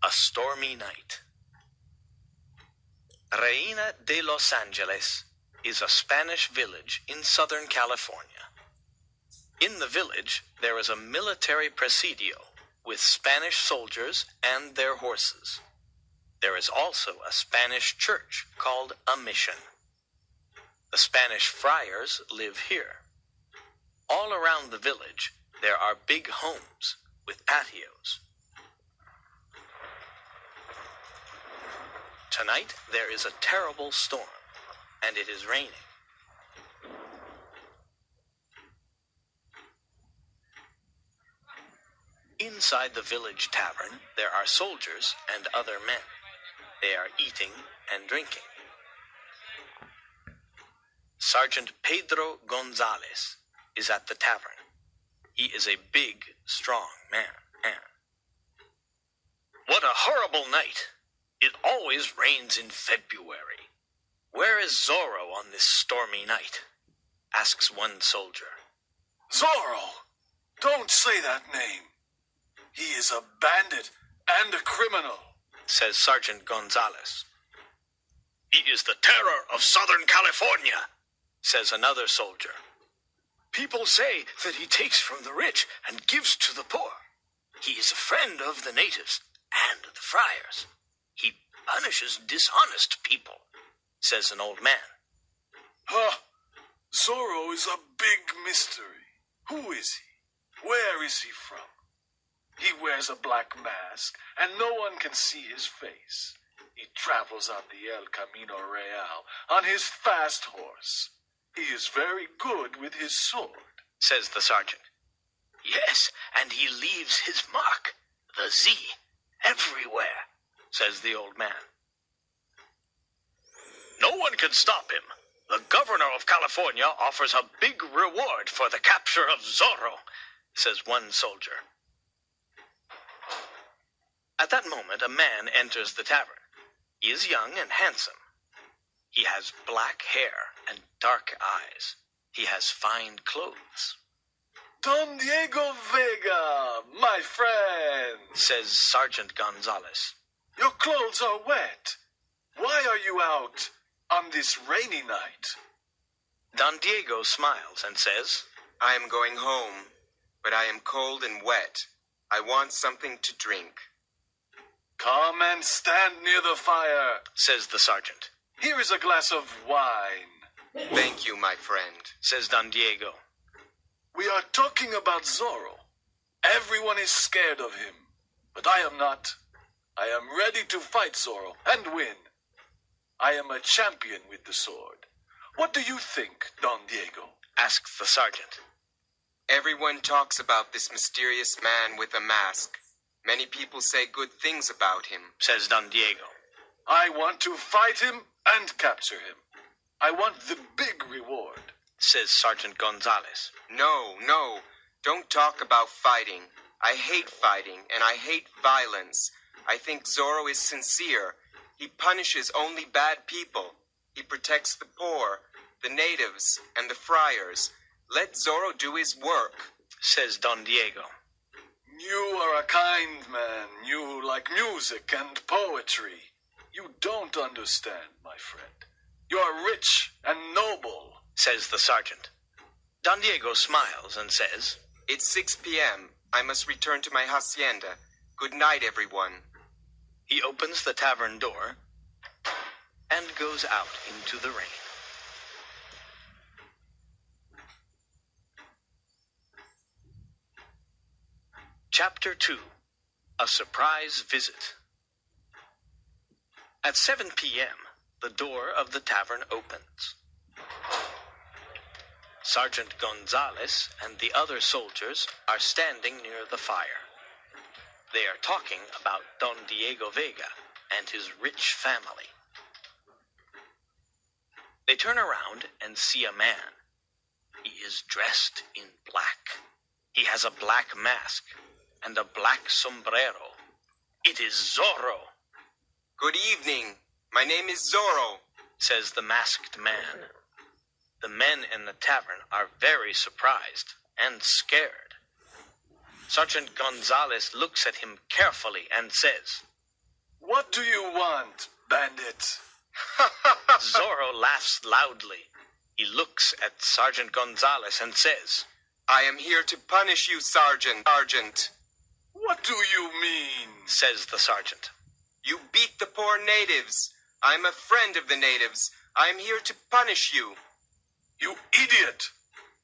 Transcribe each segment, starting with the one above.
A stormy night. Reina de Los Angeles is a Spanish village in Southern California. In the village, there is a military presidio with Spanish soldiers and their horses. There is also a Spanish church called a mission. The Spanish friars live here. All around the village, there are big homes with patios. Tonight, there is a terrible storm, and it is raining. Inside the village tavern, there are soldiers and other men. They are eating and drinking. Sergeant Pedro Gonzalez is at the tavern. He is a big, strong man. What a horrible night! It always rains in February. Where is Zorro on this stormy night? Asks one soldier. Zorro! Don't say that name. He is a bandit and a criminal, says Sergeant Gonzalez. He is the terror of Southern California, says another soldier. People say that he takes from the rich and gives to the poor. He is a friend of the natives and the friars. He punishes dishonest people, says an old man. Zorro is a big mystery. Who is he? Where is he from? He wears a black mask, and no one can see his face. He travels on the El Camino Real on his fast horse. He is very good with his sword, says the sergeant. Yes, and he leaves his mark, the Z, everywhere, says the old man. No one can stop him. The governor of California offers a big reward for the capture of Zorro, says one soldier. At that moment, a man enters the tavern. He is young and handsome. He has black hair and dark eyes. He has fine clothes. Don Diego Vega, my friend, says Sergeant Gonzalez. Your clothes are wet. Why are you out on this rainy night? Don Diego smiles and says, I am going home, but I am cold and wet. I want something to drink. Come and stand near the fire, says the sergeant. Here is a glass of wine. Thank you, my friend, says Don Diego. We are talking about Zorro. Everyone is scared of him, but I am not. I am ready to fight Zorro and win. I am a champion with the sword. What do you think, Don Diego? Asks the sergeant. Everyone talks about this mysterious man with a mask. Many people say good things about him, says Don Diego. I want to fight him and capture him. I want the big reward, says Sergeant Gonzalez. No, don't talk about fighting. I hate fighting, and I hate violence. I think Zorro is sincere. He punishes only bad people. He protects the poor, the natives, and the friars. Let Zorro do his work, says Don Diego. You are a kind man. You like music and poetry. You don't understand, my friend. You are rich and noble, says the sergeant. Don Diego smiles and says, It's 6 p.m. I must return to my hacienda. Good night, everyone. He opens the tavern door and goes out into the rain. Chapter 2. A Surprise Visit. At 7 p.m., the door of the tavern opens. Sergeant Gonzalez and the other soldiers are standing near the fire. They are talking about Don Diego Vega and his rich family. They turn around and see a man. He is dressed in black. He has a black mask and a black sombrero. It is Zorro. Good evening. My name is Zorro, says the masked man. The men in the tavern are very surprised and scared. Sergeant Gonzalez looks at him carefully and says, What do you want, bandit? Zorro laughs loudly. He looks at Sergeant Gonzalez and says, I am here to punish you, Sergeant. Sergeant. What do you mean? says the sergeant. You beat the poor natives. I'm a friend of the natives. I am here to punish you. You idiot!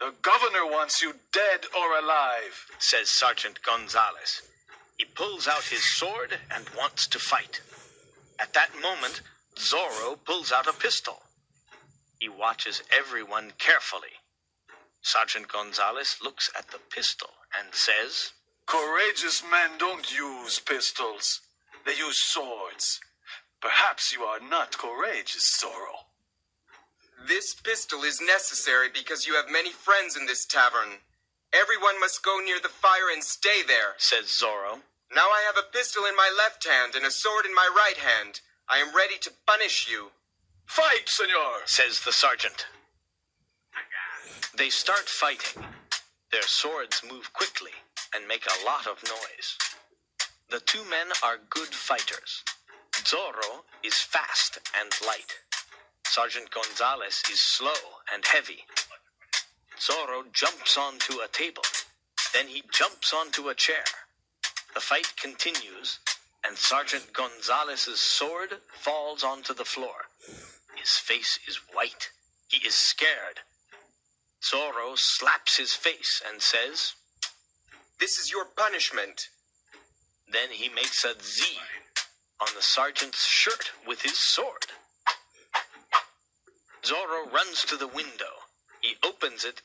The governor wants you dead or alive, says Sergeant Gonzalez. He pulls out his sword and wants to fight. At that moment, Zorro pulls out a pistol. He watches everyone carefully. Sergeant Gonzalez looks at the pistol and says, Courageous men don't use pistols. They use swords. Perhaps you are not courageous, Zorro. This pistol is necessary because you have many friends in this tavern. Everyone must go near the fire and stay there, says Zorro. Now I have a pistol in my left hand and a sword in my right hand. I am ready to punish you. Fight, senor, says the sergeant. They start fighting. Their swords move quickly and make a lot of noise. The two men are good fighters. Zorro is fast and light. Sergeant Gonzalez is slow and heavy. Zorro jumps onto a table. Then he jumps onto a chair. The fight continues, and Sergeant Gonzalez's sword falls onto the floor. His face is white. He is scared. Zorro slaps his face and says, This is your punishment. Then he makes a Z on the sergeant's shirt with his sword. Zorro runs to the window. He opens it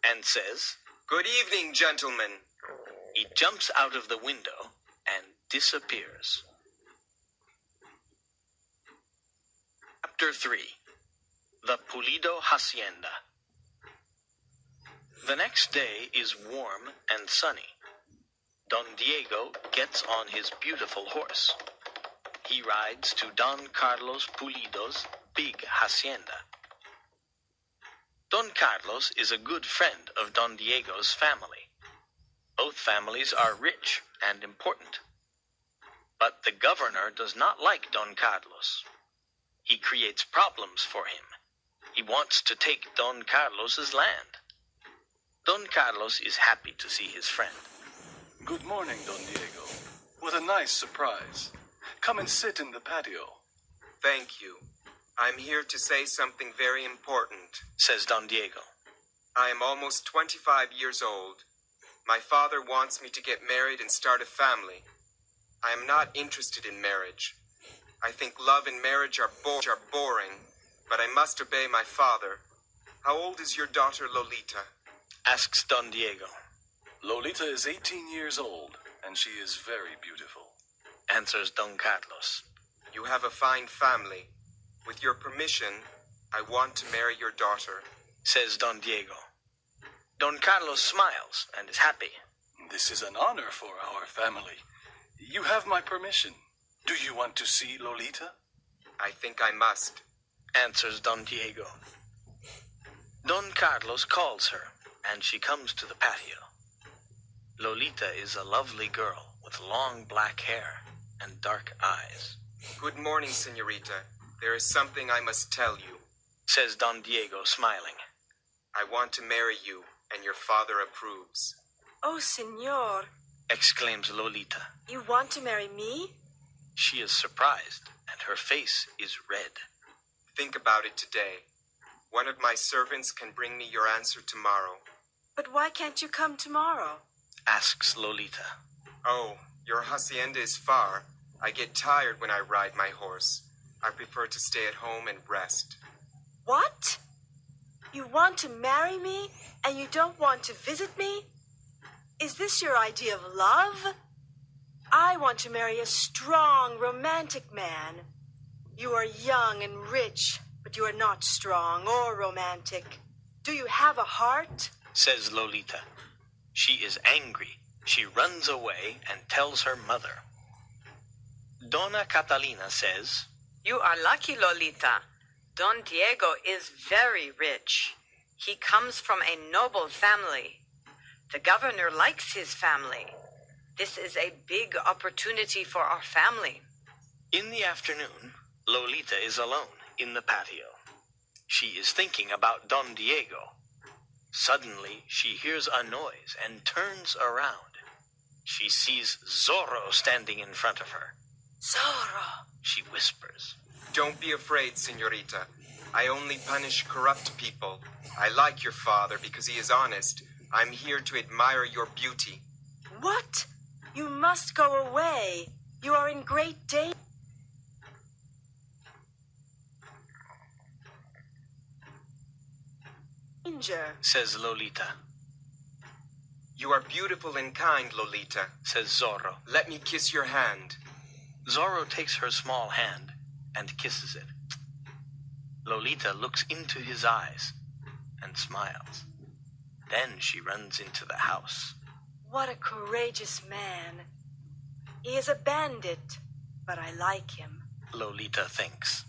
and says, Good evening, gentlemen. He jumps out of the window and disappears. Chapter 3. The Pulido Hacienda. The next day is warm and sunny. Don Diego gets on his beautiful horse. He rides to Don Carlos Pulido's big hacienda. Don Carlos is a good friend of Don Diego's family. Both families are rich and important. But the governor does not like Don Carlos. He creates problems for him. He wants to take Don Carlos's land. Don Carlos is happy to see his friend. Good morning, Don Diego. What a nice surprise. Come and sit in the patio. Thank you. I'm here to say something very important, says Don Diego. I am almost 25 years old. My father wants me to get married and start a family. I am not interested in marriage. I think love and marriage are boring, but I must obey my father. How old is your daughter Lolita? Asks Don Diego. Lolita is 18 years old, and she is very beautiful, answers Don Carlos. You have a fine family. With your permission, I want to marry your daughter, says Don Diego. Don Carlos smiles and is happy. This is an honor for our family. You have my permission. Do you want to see Lolita? I think I must, answers Don Diego. Don Carlos calls her, and she comes to the patio. Lolita is a lovely girl with long black hair and dark eyes. Good morning, señorita. There is something I must tell you, says Don Diego, smiling. I want to marry you, and your father approves. Oh, senor, exclaims Lolita. You want to marry me? She is surprised, and her face is red. Think about it today. One of my servants can bring me your answer tomorrow. But why can't you come tomorrow? Asks Lolita. Oh, your hacienda is far. I get tired when I ride my horse. I prefer to stay at home and rest. What? You want to marry me, and you don't want to visit me? Is this your idea of love? I want to marry a strong, romantic man. You are young and rich, but you are not strong or romantic. Do you have a heart? Says Lolita. She is angry. She runs away and tells her mother. Dona Catalina says, You are lucky, Lolita. Don Diego is very rich. He comes from a noble family. The governor likes his family. This is a big opportunity for our family. In the afternoon, Lolita is alone in the patio. She is thinking about Don Diego. Suddenly, she hears a noise and turns around. She sees Zorro standing in front of her. Zorro! She whispers. Don't be afraid, señorita. I only punish corrupt people. I like your father because he is honest. I'm here to admire your beauty. What? You must go away. You are in great danger, Says Lolita. You are beautiful and kind, Lolita. Says Zorro. Let me kiss your hand. Zorro takes her small hand and kisses it. Lolita looks into his eyes and smiles. Then she runs into the house. What a courageous man. He is a bandit, but I like him. Lolita thinks.